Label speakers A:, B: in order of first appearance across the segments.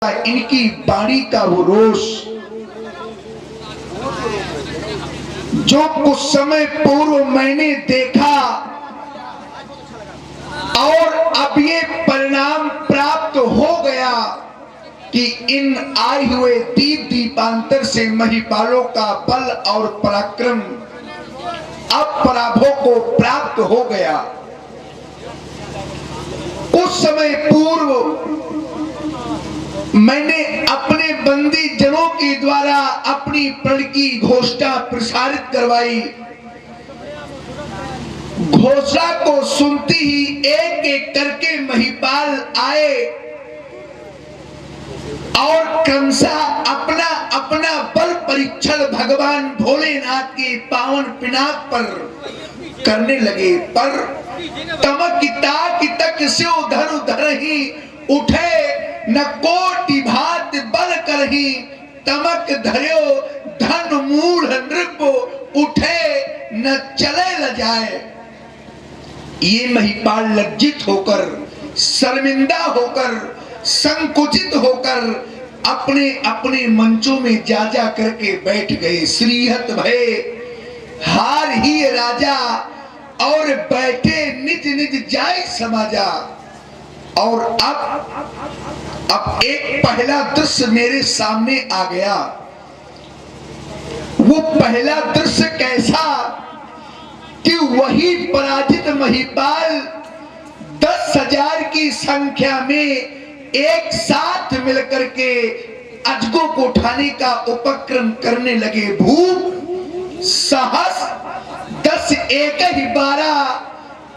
A: इनकी बाणी का वो रोष जो कुछ समय पूर्व मैंने देखा और अब ये परिणाम प्राप्त हो गया कि इन आए हुए दीपांतर से महिपालों का बल और पराक्रम अब पराभव को प्राप्त हो गया। उस समय पूर्व मैंने अपने बंदी जनों के द्वारा अपनी प्रण की घोषणा प्रसारित करवाई। घोषणा को सुनती ही एक एक करके महिपाल आए और क्रमशः अपना अपना बल परीक्षण भगवान भोलेनाथ के पावन पिनाक पर करने लगे। पर तमकिता की तक से उधर उधर ही उठे न कोटि भात बल करही तमक धर्यो धन मूढ़ नृप उठे न चले ल जाए। ये महिपाल लज्जित होकर शर्मिंदा होकर संकुचित होकर अपने अपने मंचों में जा जा करके बैठ गए। श्रीहत भय हार ही राजा और बैठे निज निज जाय समाजा। और अब एक पहला दृश्य मेरे सामने आ गया। वो पहला दृश्य कैसा कि वही पराजित महिपाल 10,000 की संख्या में एक साथ मिलकर के अजगों को उठाने का उपक्रम करने लगे। भूप सहस 10 एक ही 12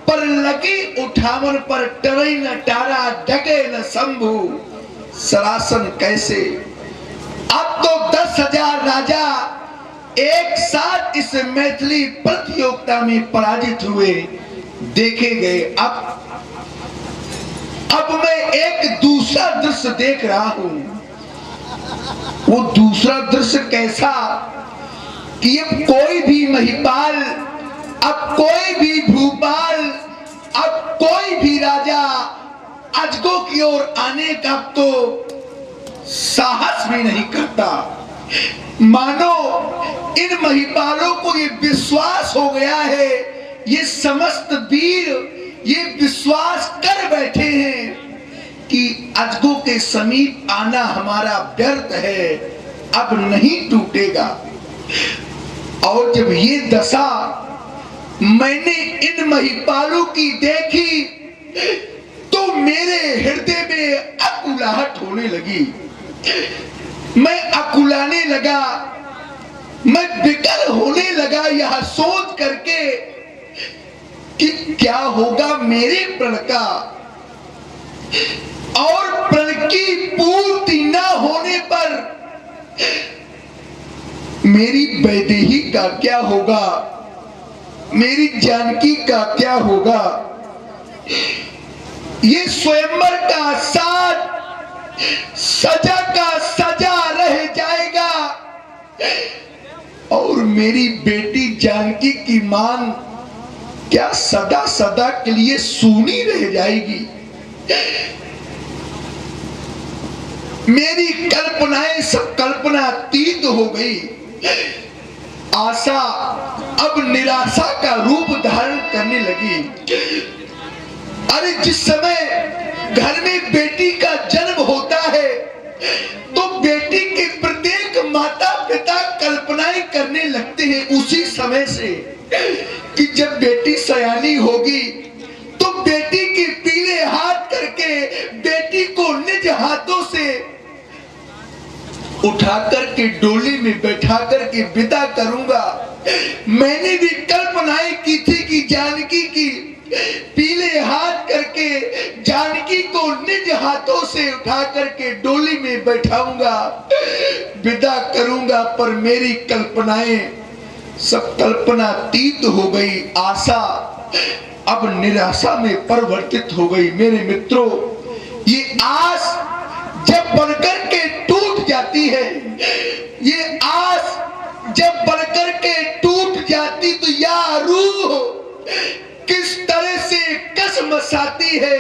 A: पर लगी उठावन पर टरई न टारा डगे न शंभु सरासन कैसे। अब तो 10,000 राजा एक साथ इस मैथिली प्रतियोगिता में पराजित हुए देखे गए। अब मैं एक दूसरा दृश्य देख रहा हूं। वो दूसरा दृश्य कैसा कि अब कोई भी महिपाल, अब कोई भी भूपाल, अब कोई भी राजा अजगों की ओर आने का तो साहस भी नहीं करता। मानो इन महिपालों को ये विश्वास हो गया है, ये समस्त वीर ये विश्वास कर बैठे हैं कि अजगों के समीप आना हमारा व्यर्थ है, अब नहीं टूटेगा। और जब ये दशा मैंने इन महिपालों की देखी तो मेरे हृदय में अकुलाहट होने लगी। मैं अकुलाने लगा, मैं विकल होने लगा यह सोच करके कि क्या होगा मेरे प्रण का, और प्रण की पूर्ति न होने पर मेरी वैदेही का क्या होगा, मेरी जानकी का क्या होगा। ये स्वयंवर का साथ सजा का सजा रह जाएगा और मेरी बेटी जानकी की मांग क्या सदा सदा के लिए सूनी रह जाएगी। मेरी कल्पनाएं सब कल्पनातीत हो गई। आशा अब निराशा का रूप धारण करने लगी। अरे जिस समय घर में बेटी का जन्म होता है तो बेटी के प्रत्येक माता पिता कल्पनाएं करने लगते हैं उसी समय से कि जब बेटी सयानी होगी तो बेटी के पीले हाथ करके बेटी को निज हाथों से उठा करके डोली में बैठा करके विदा करूंगा। मैंने भी कल्पनाएं की थी कि जानकी की पीले हाथ करके जानकी को निज हाथों से उठा करके डोली में बैठाऊंगा, विदा करूंगा। पर मेरी कल्पनाएं सब कल्पनातीत हो गई। आशा अब निराशा में परिवर्तित हो गई। मेरे मित्रों, ये आस जब बनकर के टूट जाती है, ये आस जब बनकर के टूट जाती तो या रूह किस तरह से कसमसाती है,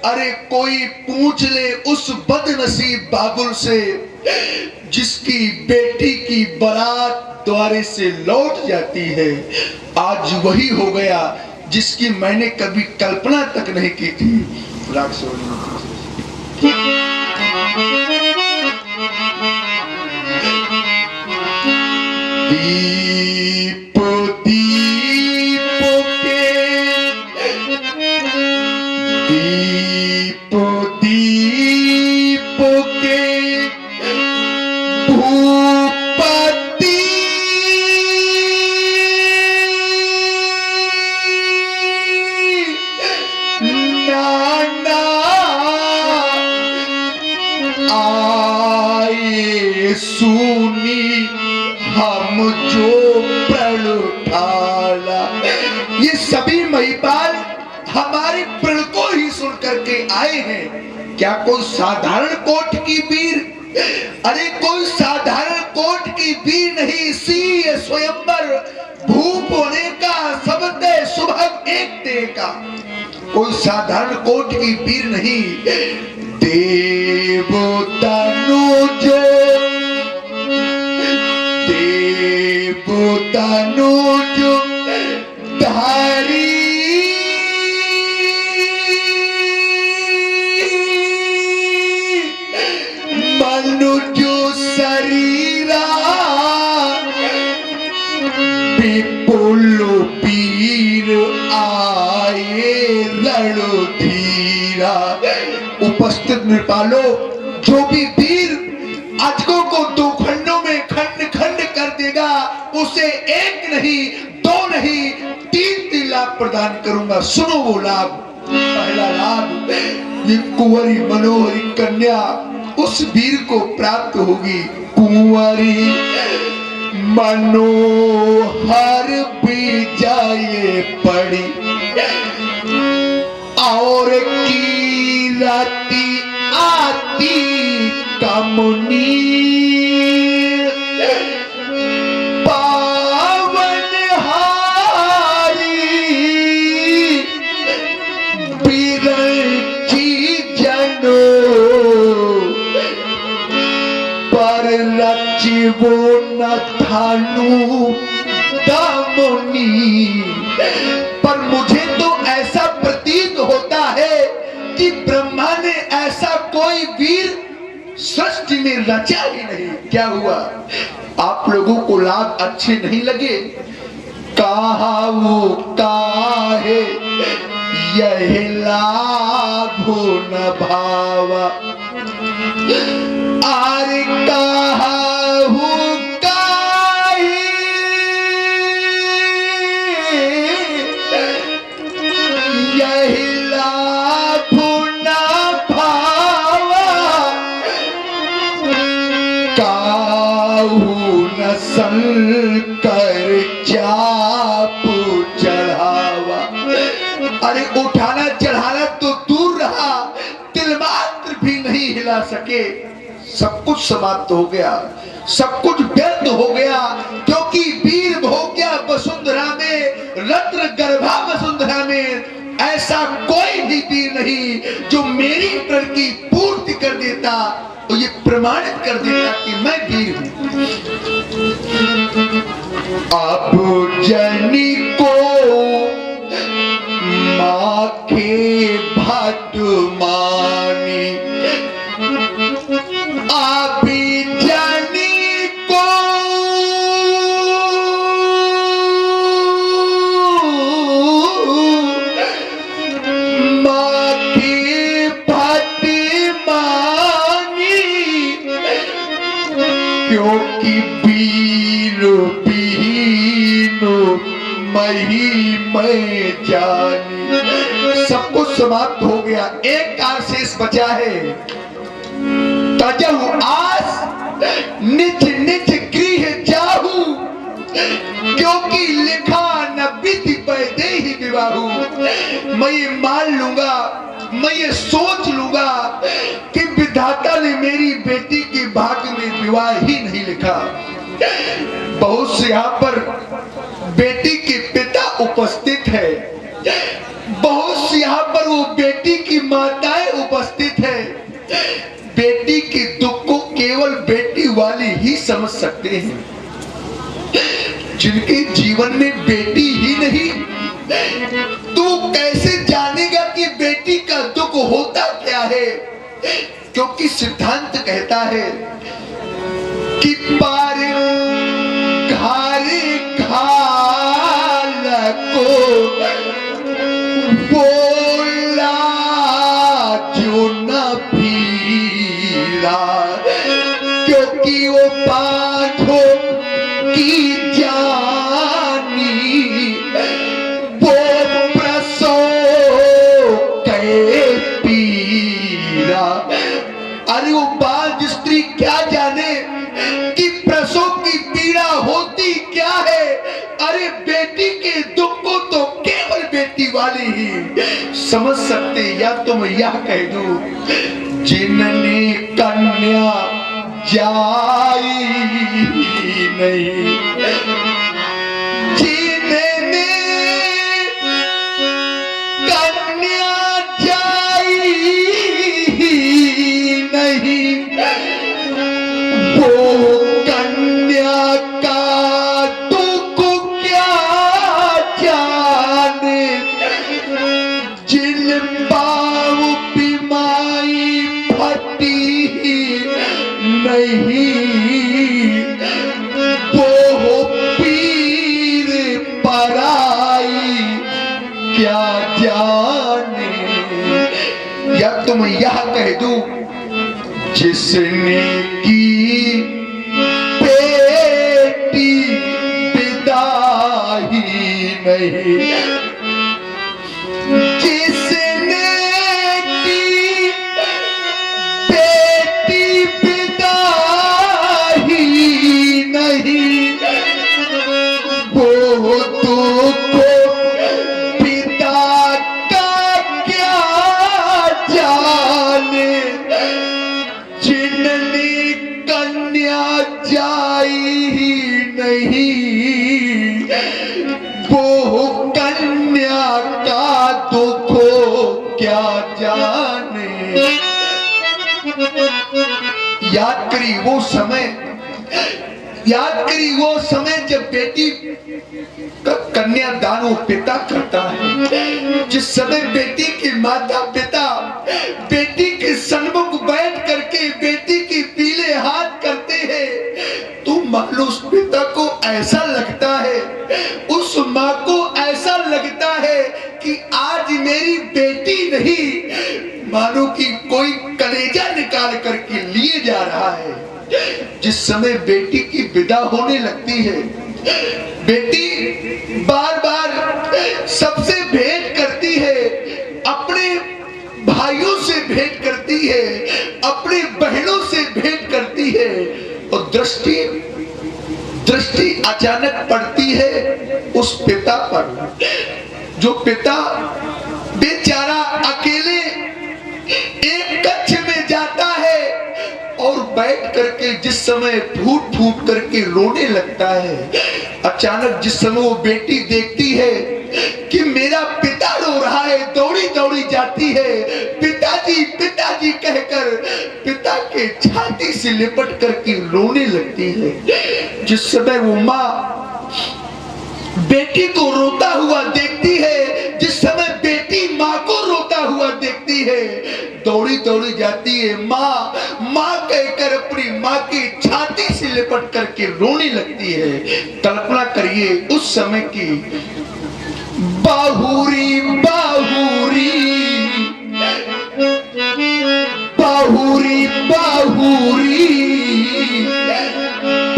A: अरे कोई पूछ ले उस बदनसीब बाबुल से जिसकी बेटी की बारात द्वारे से लौट जाती है। आज वही हो गया जिसकी मैंने कभी कल्पना तक नहीं की थी। दीप दीप के दीप दीप के भूपति नाना आए सुनी हम जो प्रण उठाला। ये सभी महिपाल हमारे प्रण को ही सुन करके आए हैं। क्या कोई साधारण कोट की वीर, अरे कोई साधारण कोट की वीर नहीं, सी स्वयंवर भूप होने का सबते सुभग एक दे का। कोई साधारण कोट की वीर नहीं। देव तनुज तनुज धारी मनुज शरीरा विपुल पीर आए रणधीरा। उपस्थित नृपालो, जो भी वीर अजगों को दो खंडों में खंड खंड कर देगा उसे एक नहीं, दो नहीं, तीन लाभ प्रदान करूंगा। सुनो वो लाभ। पहला लाभ, ये कुंवरी मनोहरी कन्या उस वीर को प्राप्त होगी। कुंवरी मनोहर विजय पड़ी और कीरति आती कमुनी। वो न थानू दामुनी। पर मुझे तो ऐसा प्रतीत होता है कि ब्रह्मा ने ऐसा कोई वीर सृष्टि में रचा ही नहीं। क्या हुआ? आप लोगों को लाभ अच्छे नहीं लगे? कहा वो काहे यह लाभ न भावा। आरे कहा कर चाप चढ़ावा। अरे उठाना चढ़ाना तो दूर रहा, तिल मात्र भी नहीं हिला सके। सब कुछ समाप्त हो गया, सब कुछ व्यर्थ हो गया, क्योंकि वीर भोग्या वसुंधरा में, रत्न गर्भा वसुंधरा में ऐसा कोई भी वीर नहीं जो मेरी प्रण की पूर्ति कर देता और ये प्रमाणित कर देता कि मैं वीर हूं। अब जनी को माखे भट मानी, अब जनी को माखे भट मानी, क्योंकि मैं जानी। सब कुछ समाप्त हो गया, एक कार शेष बचा है। तजहु आस निज निज गृह जाहू, क्योंकि लिखा न विधि पैदे ही विवाहू। मैं ये मान लूंगा, मैं ये सोच लूंगा कि विधाता ने मेरी बेटी के भाग्य में विवाह ही नहीं लिखा। बहुत से यहाँ पर बेटी के पिता उपस्थित है, बहुत से यहाँ पर वो बेटी की माता वाले ही समझ सकते हैं, जिनके जीवन में बेटी ही नहीं, तू कैसे जानेगा कि बेटी का दुख होता क्या है? क्योंकि सिद्धांत कहता है कि पार घारे घाल को बोला जो न पीड़ा, क्योंकि वो बाँधो की जानी वो प्रसव के पीड़ा। अरे वो बाल स्त्री क्या जाने कि प्रसव की पीड़ा होती क्या है? अरे बेटी के दुख को तो केवल बेटी वाले ही समझ सकते। या तो मैं यह कह दूं, जिनने कन्या जाई नहीं, जिनने कन्या जाई नहीं, वो कन्या का दुख क्या जाने, जिन पाँव पिमाई फटी नहीं, वो पीर पराई क्या जाने। या तुम यह कह दूं, जिसने की बेटी विदा ही नहीं, जिसने की बेटी विदा ही नहीं, वो तुमको पिता का क्या जाने, जिनने कन्या जाई ही नहीं, वो कन्या का दुख क्या जाने। याद करी वो समय, याद करी वो समय जब बेटी का कन्यादान वो पिता करता है, जिस समय बेटी के माता पिता बेटी के सन्मुख बैठ करके बेटी की पीले हाथ करते हैं, तो मान लो उस पिता को ऐसा लगता है, उस माँ को ऐसा लगता है कि आज मेरी बेटी नहीं, मानो कि कोई कलेजा निकाल करके लिए जा रहा है। जिस समय बेटी की विदा होने लगती है, बेटी बार बार सबसे भेंट करती है, अपने भाइयों से भेंट करती है, अपने बहनों से भेंट करती है, और दृष्टि अचानक पड़ती है उस पिता पर, जो पिता बेचारा अकेले एक कक्ष में जाता है और बैठ करके जिस समय फूट फूट करके रोने लगता है। अचानक जिस समय वो बेटी देखती है कि मेरा पिता रो रहा है, दौड़ी दौड़ी जाती है, पिताजी पिताजी कहकर पिता के छाती से लिपट करके रोने लगती है। जिस समय वो माँ बेटी को रोता हुआ देखती है, जिस समय बेटी माँ को रोता हुआ देखती है, दौड़ी दौड़ी जाती है, माँ माँ कहकर अपनी माँ की छाती से लिपट करके रोने लगती है। कल्पना करिए उस समय की, बाहुरी बाहुरी बाहुरी बाहुरी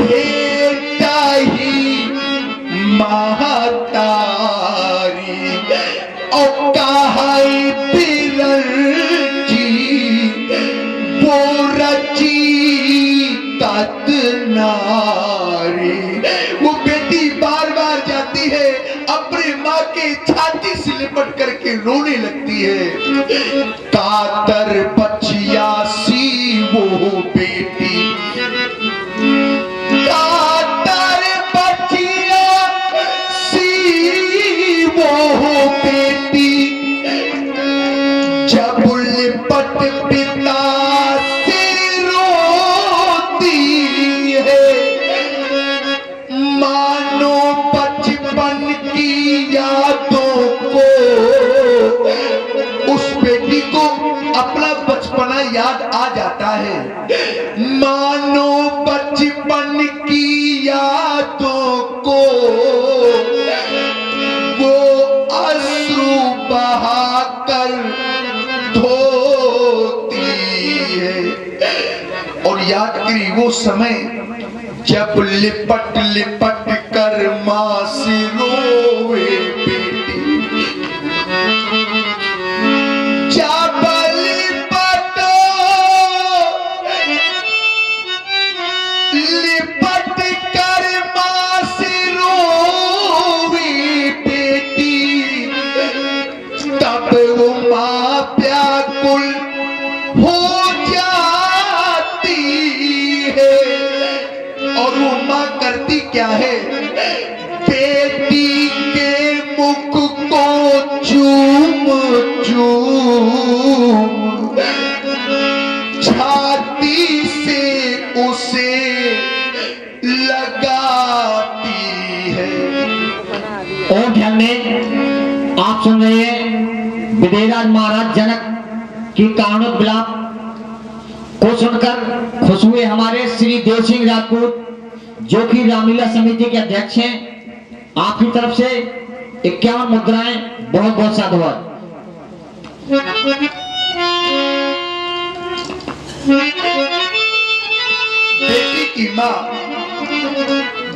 A: बेटा ही महतारी, और कहाई पिलर जी वो रची तत नारी। वो बेटी बार बार जाती है, अपनी माँ के छाती से लिपट करके रोने लगती है। कातर 85 वो बेटी, कातर 85 वो बेटी, जब लिपट पिता से रोती आता है, मानो बचपन की यादों को वो अश्रु बहाकर धोती है। और याद करी वो समय जब लिपट लिपट कर मां से रोवे बेटी, जब लिपटो लिपट कर मां से रोवे बेटी, तब वो मां व्याकुल हो जाती है। और वो मां करती क्या है, बेटी के मुख को चूम चूम छाती से उसे लगाती है।
B: और ध्यान में आप सुन रहे हैं विदेहराज महाराज जनक की कारुणिक विलाप को सुनकर खुश हुए हमारे श्री देव सिंह राजपूत, जो कि रामलीला समिति के अध्यक्ष हैं। आपकी तरफ से 51 मुद्राएं, बहुत बहुत साधुवाद।
A: बेटी की माँ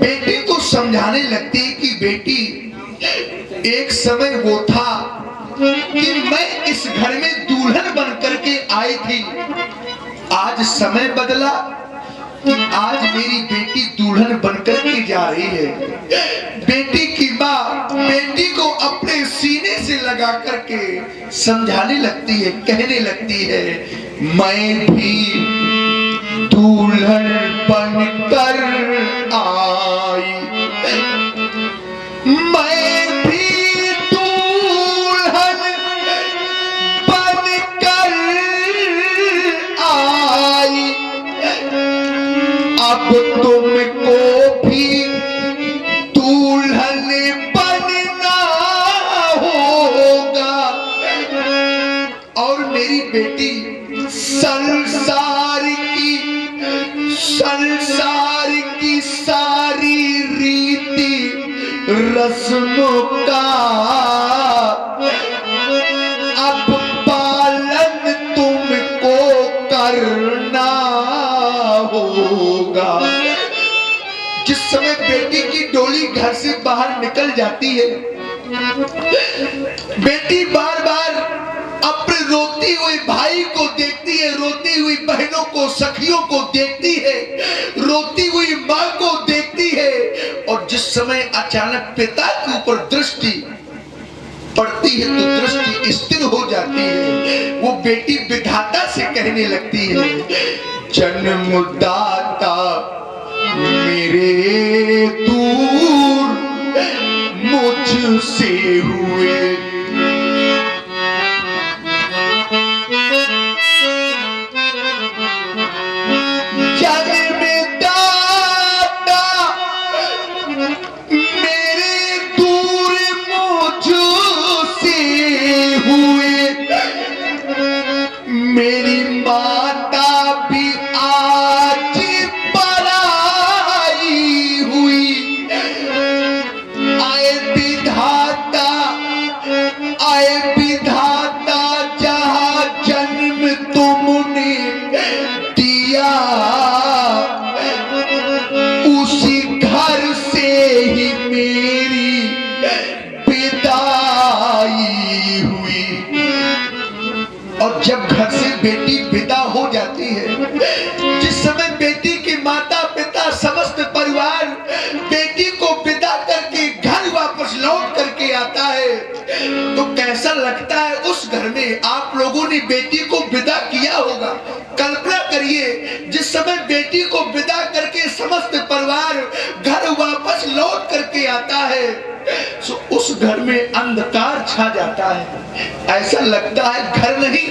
A: बेटी को समझाने लगती है कि बेटी, एक समय वो था कि मैं इस घर में दुल्हन बन करके आई थी, आज समय बदला कि आज मेरी बेटी दुल्हन बनकर के जा रही है। बेटी की माँ बेटी को अपने सीने से लगा करके समझाने लगती है, कहने लगती है, मैं भी दुल्हन बनकर आई, मैं भी दुल्हन बनकर आई, अब तुमको भी दुल्हन बनना होगा। और मेरी बेटी संसार की सारी रीति रस्मों का अब पालन तुमको करना होगा। जिस समय बेटी की डोली घर से बाहर निकल जाती है, बेटी बार बार अपने रोती हुई भाई को देखती है, रोती हुई बहनों को, सखियों को देखती है, रोती हुई माँ को देखती है। और जिस समय अचानक पिता के ऊपर दृष्टि पड़ती है तो दृष्टि स्थिर हो जाती है। वो बेटी विधाता से कहने लगती है, जन्मदाता मेरे दूर मुझसे हुए, मेरी माता भी आज पराई हुई। आए विधाता जहाँ जन्म तुमने दिया, उसी घर से ही मेरी विदाई हुई। और जब घर से बेटी विदा हो जाती है, जिस समय बेटी की माता पिता समस्त परिवार बेटी को विदा करके घर वापस लौट करके आता है, तो कैसा लगता है उस घर में। आप लोगों ने बेटी को विदा किया होगा, कल्पना करिए जिस समय बेटी को विदा करके समस्त परिवार घर वापस लौट करके आता है, तो उस घर में अंधकार छा जाता है। ऐसा लगता है घर नहीं